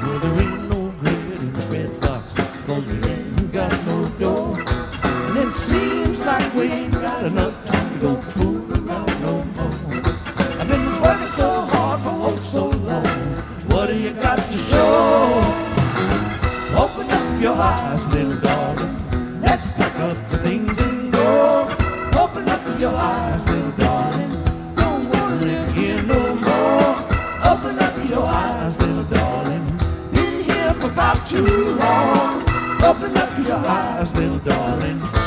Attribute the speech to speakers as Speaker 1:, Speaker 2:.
Speaker 1: Well, there ain't no bread in the bread box, 'cause we ain't got no dough. And it seems like we ain't got enough time to go fooling around no more. I've been working so hard for oh so long. What do you got to show? Open up your eyes, little darling. Let's pack up the things and go. Open up your eyes, little darling. Don't wanna live here no more. Open up your eyes, little darling. Been here for about too long. Open up your eyes, little darling.